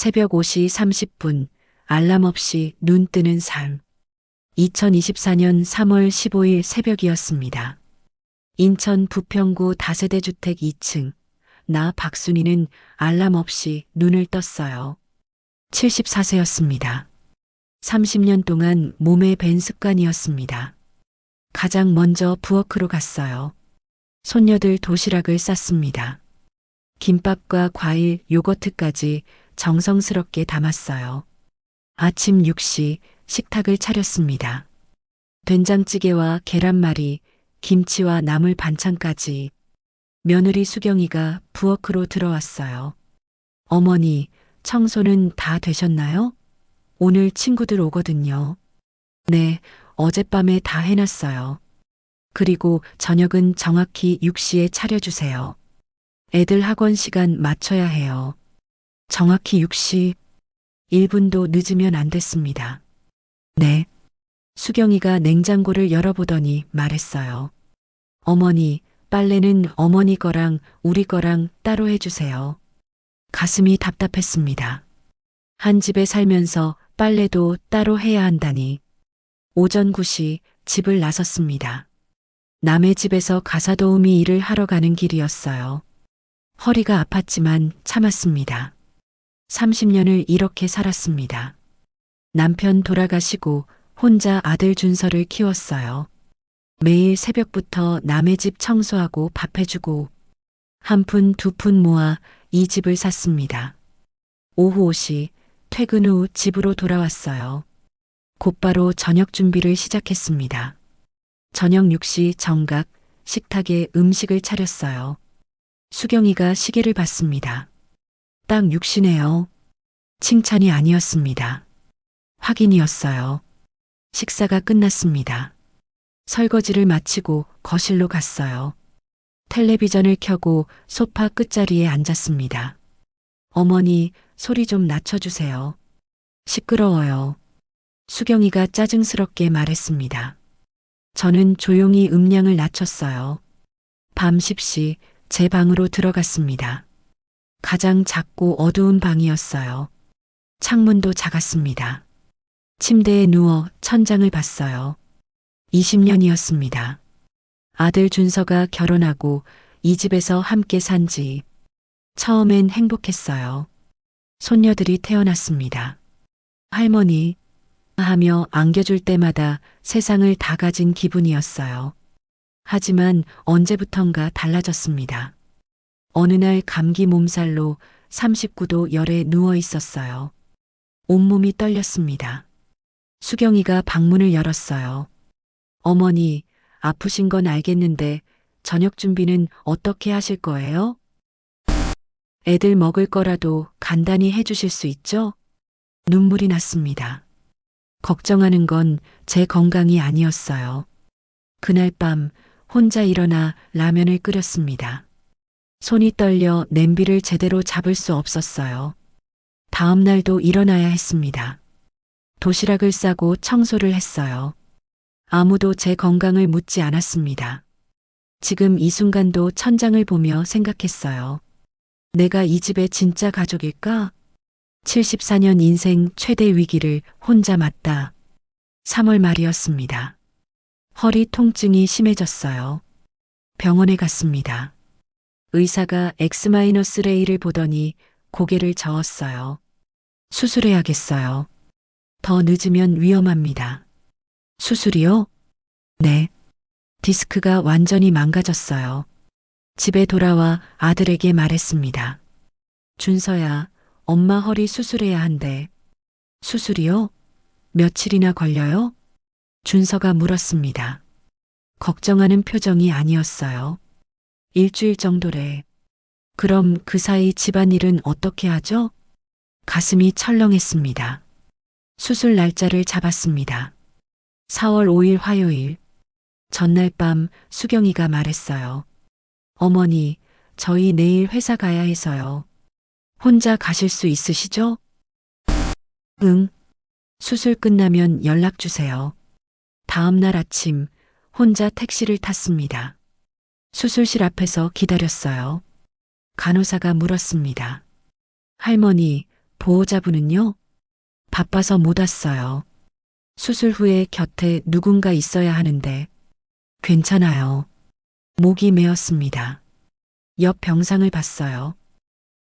새벽 5시 30분 알람 없이 눈 뜨는 삶. 2024년 3월 15일 새벽이었습니다. 인천 부평구 다세대 주택 2층. 나 박순희는 알람 없이 눈을 떴어요. 74세였습니다. 30년 동안 몸에 밴 습관이었습니다. 가장 먼저 부엌으로 갔어요. 손녀들 도시락을 쌌습니다. 김밥과 과일, 요거트까지 정성스럽게 담았어요. 아침 6시 식탁을 차렸습니다. 된장찌개와 계란말이, 김치와 나물 반찬까지. 며느리 수경이가 부엌으로 들어왔어요. 어머니, 청소는 다 되셨나요? 오늘 친구들 오거든요. 네, 어젯밤에 다 해놨어요. 그리고 저녁은 정확히 6시에 차려주세요. 애들 학원 시간 맞춰야 해요. 정확히 6시 1분도 늦으면 안 됐습니다. 네. 수경이가 냉장고를 열어보더니 말했어요. 어머니, 빨래는 어머니 거랑 우리 거랑 따로 해주세요. 가슴이 답답했습니다. 한 집에 살면서 빨래도 따로 해야 한다니. 오전 9시 집을 나섰습니다. 남의 집에서 가사도우미 일을 하러 가는 길이었어요. 허리가 아팠지만 참았습니다. 30년을 이렇게 살았습니다. 남편 돌아가시고 혼자 아들 준서를 키웠어요. 매일 새벽부터 남의 집 청소하고 밥 해주고 한 푼 두 푼 모아 이 집을 샀습니다. 오후 5시 퇴근 후 집으로 돌아왔어요. 곧바로 저녁 준비를 시작했습니다. 저녁 6시 정각 식탁에 음식을 차렸어요. 수경이가 시계를 봤습니다. 딱 6시네요. 칭찬이 아니었습니다. 확인이었어요. 식사가 끝났습니다. 설거지를 마치고 거실로 갔어요. 텔레비전을 켜고 소파 끝자리에 앉았습니다. 어머니, 소리 좀 낮춰주세요. 시끄러워요. 수경이가 짜증스럽게 말했습니다. 저는 조용히 음량을 낮췄어요. 밤 10시 제 방으로 들어갔습니다. 가장 작고 어두운 방이었어요. 창문도 작았습니다. 침대에 누워 천장을 봤어요. 20년이었습니다. 아들 준서가 결혼하고 이 집에서 함께 산 집. 처음엔 행복했어요. 손녀들이 태어났습니다. 할머니 하며 안겨줄 때마다 세상을 다 가진 기분이었어요. 하지만 언제부턴가 달라졌습니다. 어느 날 감기 몸살로 39도 열에 누워 있었어요. 온몸이 떨렸습니다. 수경이가 방문을 열었어요. 어머니, 아프신 건 알겠는데 저녁 준비는 어떻게 하실 거예요? 애들 먹을 거라도 간단히 해주실 수 있죠? 눈물이 났습니다. 걱정하는 건 제 건강이 아니었어요. 그날 밤 혼자 일어나 라면을 끓였습니다. 손이 떨려 냄비를 제대로 잡을 수 없었어요. 다음 날도 일어나야 했습니다. 도시락을 싸고 청소를 했어요. 아무도 제 건강을 묻지 않았습니다. 지금 이 순간도 천장을 보며 생각했어요. 내가 이 집의 진짜 가족일까? 74년 인생 최대 위기를 혼자 맞다. 3월 말이었습니다. 허리 통증이 심해졌어요. 병원에 갔습니다. 의사가 X-레이를 보더니 고개를 저었어요. 수술해야겠어요. 더 늦으면 위험합니다. 수술이요? 네. 디스크가 완전히 망가졌어요. 집에 돌아와 아들에게 말했습니다. 준서야, 엄마 허리 수술해야 한대. 수술이요? 며칠이나 걸려요? 준서가 물었습니다. 걱정하는 표정이 아니었어요. 일주일 정도래. 그럼 그 사이 집안일은 어떻게 하죠? 가슴이 철렁했습니다. 수술 날짜를 잡았습니다. 4월 5일 화요일. 전날 밤 수경이가 말했어요. 어머니, 저희 내일 회사 가야 해서요. 혼자 가실 수 있으시죠? 응. 수술 끝나면 연락 주세요. 다음 날 아침 혼자 택시를 탔습니다. 수술실 앞에서 기다렸어요. 간호사가 물었습니다. 할머니, 보호자분은요? 바빠서 못 왔어요. 수술 후에 곁에 누군가 있어야 하는데. 괜찮아요. 목이 메었습니다. 옆 병상을 봤어요.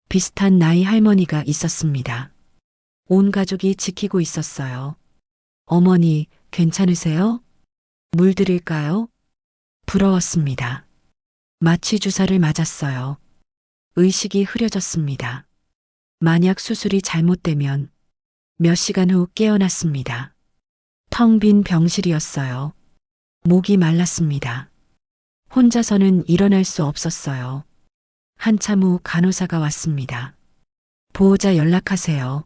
비슷한 나이 할머니가 있었습니다. 온 가족이 지키고 있었어요. 어머니, 괜찮으세요? 물 드릴까요? 부러웠습니다. 마취 주사를 맞았어요. 의식이 흐려졌습니다. 만약 수술이 잘못되면 몇 시간 후 깨어났습니다. 텅 빈 병실이었어요. 목이 말랐습니다. 혼자서는 일어날 수 없었어요. 한참 후 간호사가 왔습니다. 보호자 연락하세요.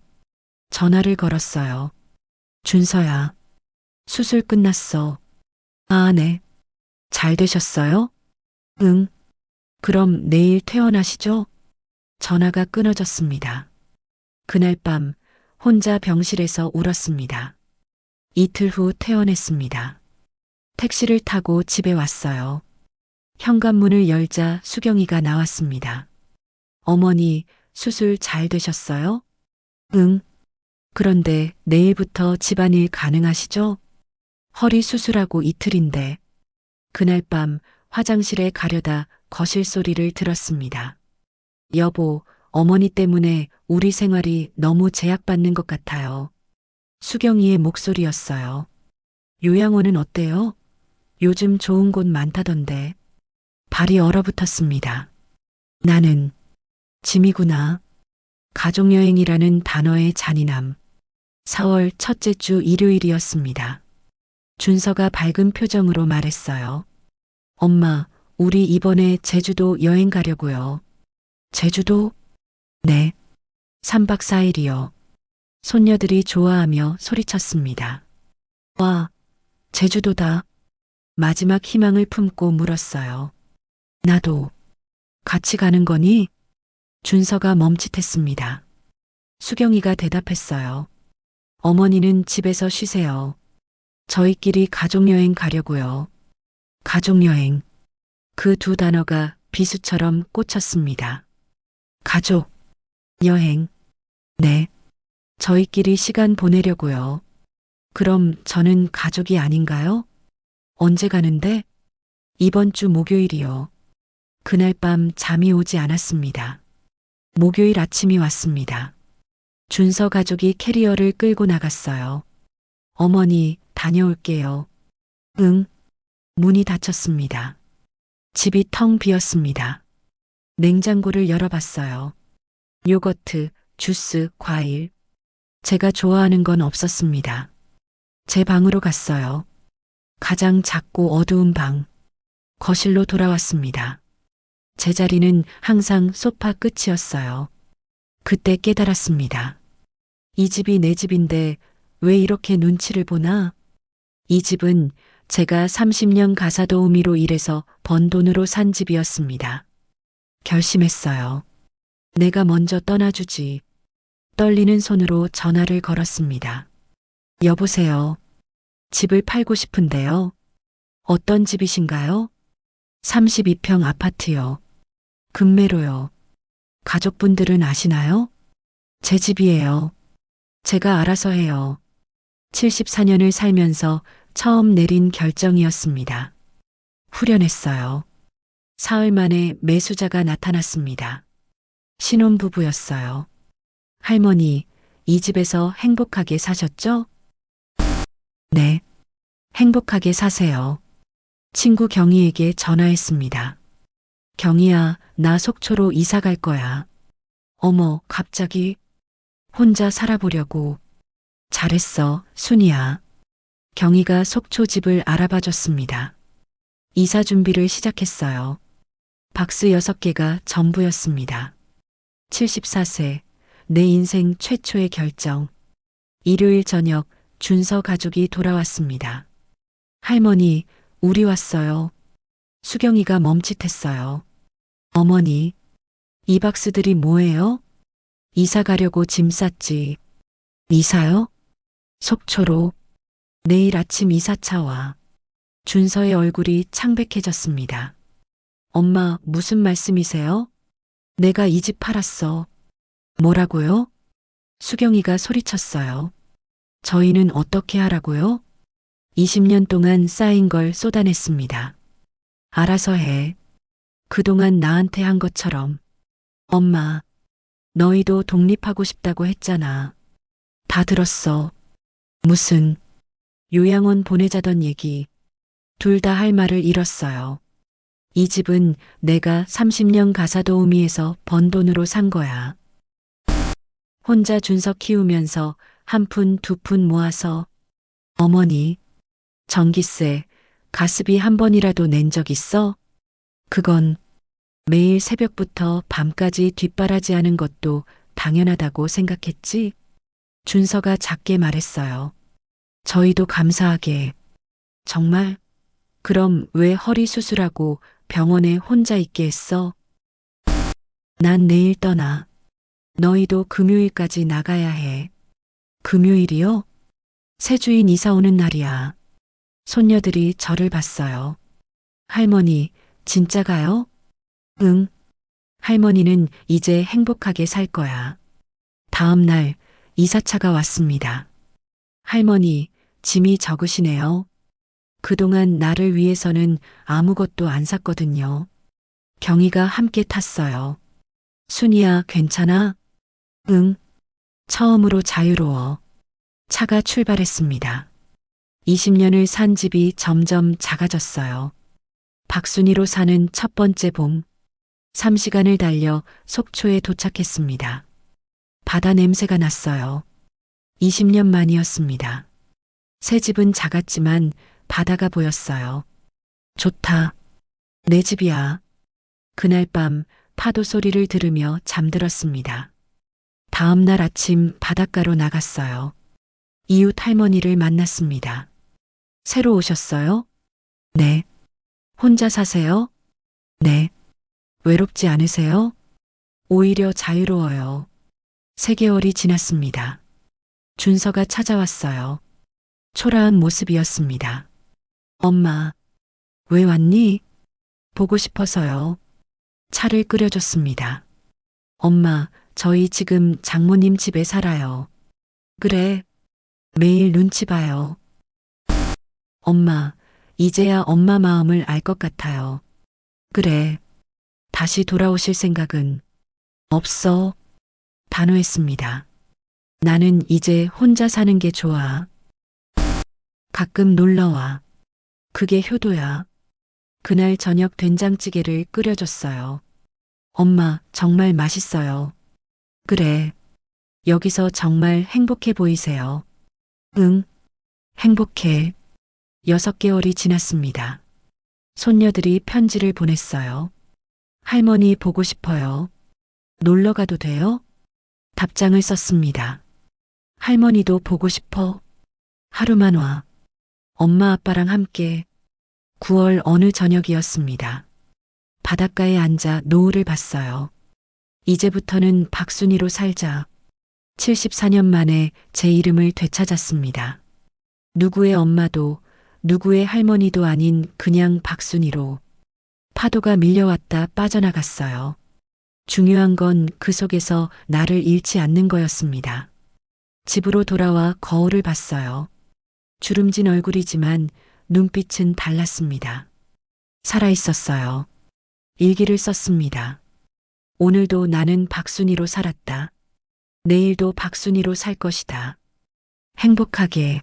전화를 걸었어요. 준서야. 수술 끝났어. 아, 네. 잘 되셨어요? 응. 그럼 내일 퇴원하시죠? 전화가 끊어졌습니다. 그날 밤 혼자 병실에서 울었습니다. 이틀 후 퇴원했습니다. 택시를 타고 집에 왔어요. 현관문을 열자 수경이가 나왔습니다. 어머니, 수술 잘 되셨어요? 응. 그런데 내일부터 집안일 가능하시죠? 허리 수술하고 이틀인데. 그날 밤 화장실에 가려다 거실 소리를 들었습니다. 여보, 어머니 때문에 우리 생활이 너무 제약받는 것 같아요. 수경이의 목소리였어요. 요양원은 어때요? 요즘 좋은 곳 많다던데. 발이 얼어붙었습니다. 나는 짐이구나. 가족여행이라는 단어의 잔인함. 4월 첫째 주 일요일이었습니다. 준서가 밝은 표정으로 말했어요. 엄마, 우리 이번에 제주도 여행 가려고요. 제주도? 네. 3박 4일이요. 손녀들이 좋아하며 소리쳤습니다. 와, 제주도다. 마지막 희망을 품고 물었어요. 나도. 같이 가는 거니? 준서가 멈칫했습니다. 수경이가 대답했어요. 어머니는 집에서 쉬세요. 저희끼리 가족여행 가려고요. 가족여행. 그 두 단어가 비수처럼 꽂혔습니다. 가족, 여행. 네. 저희끼리 시간 보내려고요. 그럼 저는 가족이 아닌가요? 언제 가는데? 이번 주 목요일이요. 그날 밤 잠이 오지 않았습니다. 목요일 아침이 왔습니다. 준서 가족이 캐리어를 끌고 나갔어요. 어머니, 다녀올게요. 응. 문이 닫혔습니다. 집이 텅 비었습니다. 냉장고를 열어봤어요. 요거트, 주스, 과일. 제가 좋아하는 건 없었습니다. 제 방으로 갔어요. 가장 작고 어두운 방. 거실로 돌아왔습니다. 제 자리는 항상 소파 끝이었어요. 그때 깨달았습니다. 이 집이 내 집인데 왜 이렇게 눈치를 보나? 이 집은 제가 30년 가사도우미로 일해서 번 돈으로 산 집이었습니다. 결심했어요. 내가 먼저 떠나주지. 떨리는 손으로 전화를 걸었습니다. 여보세요. 집을 팔고 싶은데요. 어떤 집이신가요? 32평 아파트요. 금매로요. 가족분들은 아시나요? 제 집이에요. 제가 알아서 해요. 74년을 살면서 처음 내린 결정이었습니다. 후련했어요. 사흘 만에 매수자가 나타났습니다. 신혼부부였어요. 할머니, 이 집에서 행복하게 사셨죠? 네. 행복하게 사세요. 친구 경희에게 전화했습니다. 경희야, 나 속초로 이사 갈 거야. 어머, 갑자기? 혼자 살아보려고. 잘했어, 순이야. 경희가 속초 집을 알아봐 줬습니다. 이사 준비를 시작했어요. 박스 6개가 전부였습니다. 74세, 내 인생 최초의 결정. 일요일 저녁 준서 가족이 돌아왔습니다. 할머니, 우리 왔어요. 수경이가 멈칫했어요. 어머니, 이 박스들이 뭐예요? 이사 가려고 짐 쌌지. 이사요? 속초로. 내일 아침 이사차 와. 준서의 얼굴이 창백해졌습니다. 엄마, 무슨 말씀이세요? 내가 이 집 팔았어. 뭐라고요? 수경이가 소리쳤어요. 저희는 어떻게 하라고요? 20년 동안 쌓인 걸 쏟아냈습니다. 알아서 해. 그동안 나한테 한 것처럼. 엄마, 너희도 독립하고 싶다고 했잖아. 다 들었어. 무슨, 요양원 보내자던 얘기. 둘 다 할 말을 잃었어요. 이 집은 내가 30년 가사도우미에서 번 돈으로 산 거야. 혼자 준석 키우면서 한 푼 두 푼 모아서 어머니, 전기세, 가스비 한 번이라도 낸 적 있어? 그건 매일 새벽부터 밤까지 뒷바라지하는 것도 당연하다고 생각했지? 준서가 작게 말했어요. 저희도 감사하게. 정말? 그럼 왜 허리 수술하고 병원에 혼자 있게 했어? 난 내일 떠나. 너희도 금요일까지 나가야 해. 금요일이요? 새 주인 이사 오는 날이야. 손녀들이 저를 봤어요. 할머니, 진짜 가요? 응. 할머니는 이제 행복하게 살 거야. 다음 날 이사차가 왔습니다. 할머니, 짐이 적으시네요. 그동안 나를 위해서는 아무것도 안 샀거든요. 경희가 함께 탔어요. 순이야, 괜찮아? 응. 처음으로 자유로워. 차가 출발했습니다. 20년을 산 집이 점점 작아졌어요. 박순이로 사는 첫 번째 봄. 3시간을 달려 속초에 도착했습니다. 바다 냄새가 났어요. 20년 만이었습니다. 새 집은 작았지만 바다가 보였어요. 좋다. 내 집이야. 그날 밤 파도 소리를 들으며 잠들었습니다. 다음 날 아침 바닷가로 나갔어요. 이웃 할머니를 만났습니다. 새로 오셨어요? 네. 혼자 사세요? 네. 외롭지 않으세요? 오히려 자유로워요. 3개월이 지났습니다. 준서가 찾아왔어요. 초라한 모습이었습니다. 엄마, 왜 왔니? 보고 싶어서요. 차를 끓여줬습니다. 엄마, 저희 지금 장모님 집에 살아요. 그래. 매일 눈치 봐요. 엄마, 이제야 엄마 마음을 알 것 같아요. 그래. 다시 돌아오실 생각은 없어. 단호했습니다. 나는 이제 혼자 사는 게 좋아. 가끔 놀러와. 그게 효도야. 그날 저녁 된장찌개를 끓여줬어요. 엄마, 정말 맛있어요. 그래. 여기서 정말 행복해 보이세요. 응, 행복해. 6개월이 지났습니다. 손녀들이 편지를 보냈어요. 할머니 보고 싶어요. 놀러 가도 돼요? 답장을 썼습니다. 할머니도 보고 싶어. 하루만 와. 엄마 아빠랑 함께. 9월 어느 저녁이었습니다. 바닷가에 앉아 노을을 봤어요. 이제부터는 박순이로 살자. 74년 만에 제 이름을 되찾았습니다. 누구의 엄마도 누구의 할머니도 아닌 그냥 박순이로. 파도가 밀려왔다 빠져나갔어요. 중요한 건 그 속에서 나를 잃지 않는 거였습니다. 집으로 돌아와 거울을 봤어요. 주름진 얼굴이지만 눈빛은 달랐습니다. 살아있었어요. 일기를 썼습니다. 오늘도 나는 박순이로 살았다. 내일도 박순이로 살 것이다. 행복하게.